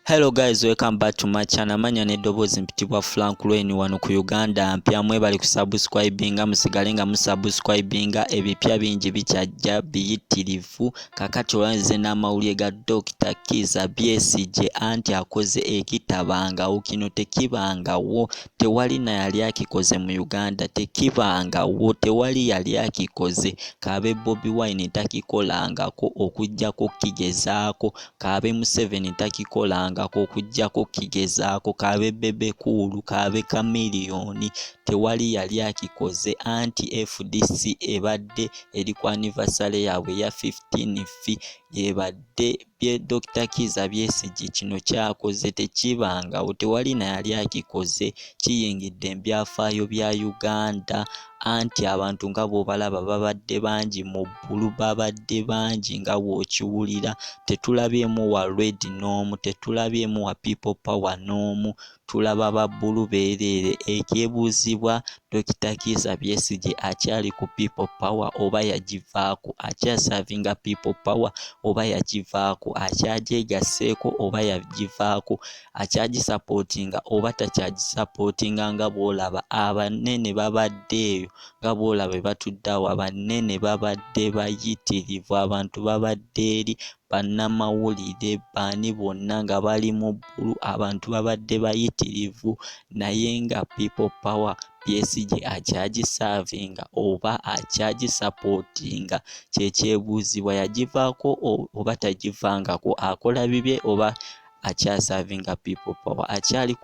Hello guys, welcome back to my channel. Manya n'eddoboozi mpitibwa Frank Lweni wano ku Uganda mpya. Mwebale kusubscribinga musigalenga musubscribinga ebipya bingi bikyajja biyitirivu. Kakati olwanze n'amawulire ga Dr. Kizza Besigye anti akoze ekitabangawo. Kino tekibangawo, tewali na yali akikoze mu Uganda, tekibangawo, tewali yali akikoze. Kabe Bobi Wine takikolangako okujjako kigezaako, Kabe Museveni takikolanga okujjako kigezaako, Kabe Bebe Cool, Kabe Chameleone, tewali yali akikoze. Anti FDC ebadde eri ku anniversary yaabwe ya 15th yebadde bye Dr. Kizza Besigye kino kyakoze tekibangawo, tewali na yali akikoze. Kiyingidde mbyafaayo bya Uganda anti abantu nga bw'obalaba babadde bangi mu bbulu, babadde bangi nga bw'okiwulira. Tetulabyemu wa Red n'omu, tetulabyemu wa People Power n'omu, tulaba ba bbulu beereere. Ekyebuuzibwa, Dr. Kizza Besigye akyali ku People Power oba yagivaako? Akyasavinga People Power oba yagivaako? Akyajegasseeko oba yagivaako? Akyagisapootinga oba takyagisapootinga? Nga bw'olaba abanene babadde eyo, nga bw'olaba batudde awo abanene babadde bayitirivu, abantu babadde eri bannamawulire bani bonna nga bali mu bbulu, abantu babadde bayitirivu. Naye nga People Power Besigye akyagisavinga oba akyagisapootinga? Kyekyebuuzibwa. Yagivaako oba tagivangako? Akola bibye oba akyasavinga People Power? Akyali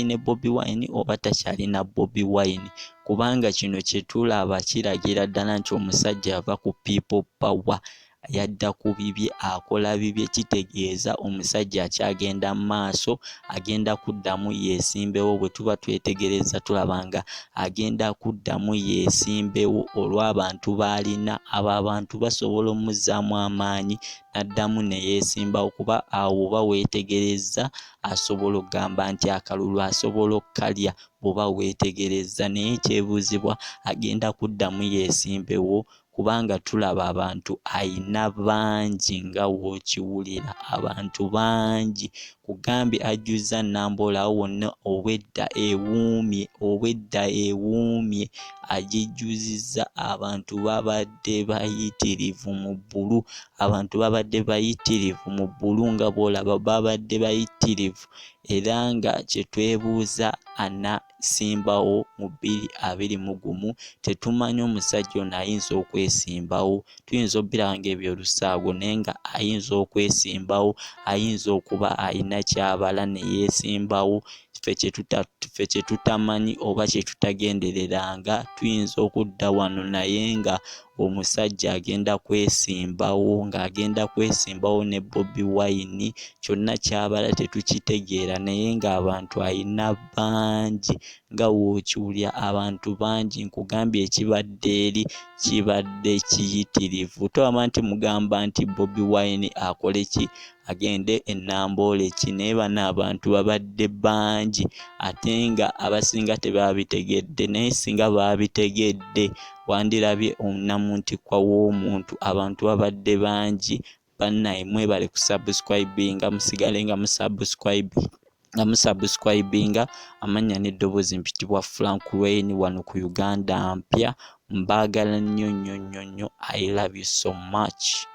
ne Bobi Wine oba takyali na Bobi Wine? Kubanga kino kyetulaba kiragira ddala nti omusajja ava ku People Power yadda ku bibye, akola bibye. Kitegeeza omusajja akyagenda mu maaso, agenda kuddamu yeesimbewo. Bwe tuba twetegereza tulabanga agenda kuddamu yeesimbewo olw'abantu b'alina. Abo abantu basobola omuzzaamu amaanyi n'addamu ne yeesimbawo, kuba awo oba weetegereza asobola okugamba nti akalulu asobola okkalya bw'oba weetegereza. Naye ekyebuuzibwa, agenda kuddamu yeesimbewo kubanga tulaba abantu ayina bangi nga w'okiwulira, abantu bangi. Kugambye ajjuzza Nambola wonna obwedda ewuumye, agijjuzizza. Abantu babadde bayitirivu mu bbulu, abantu babadde bayitirivu mu bbulu nga bw'olaba babadde bayitirivu. Era nga kye twebuuza, anasimbawo mu 2021? Tetumanyi omusajja ono ayinza okwesimbawo. Tuyinza obbiraba ng'ebyo lusaago, naye nga ayinza okwesimbawo, ayinza okuba ayina ky'abala ne yeesimbawo. Ffe kye tutamanyi oba kye tutagendereranga. Tuyinza okudda wano naye nga omusajja agenda kwesimbawo, ng'agenda kwesimbawo ne Bobi Wine. Kyonna ky'abala tetukitegeera, naye ng'abantu ayina bangi nga w'okiwulira, abantu bangi. Nkugambye ekibadde eri kibadde kiyitirivu. Tolaba nti mugamba nti Bobi Wine akole ki? Agende e Namboole ki? Naye bano abantu babadde bangi ate nga abasinga tebabitegedde. Naye singa babitegedde wandirabye omunamuntikwa w'omuntu. Abantu babadde bangi. Bannaye mwebale kusubscribinga, musigale nga musubscribinga. Amanya n'eddoboozi mpitibwa Frank Lweni wano ku Uganda mpya. Mbaagala nnyo nnyo nnyo nnyo. I love you so much.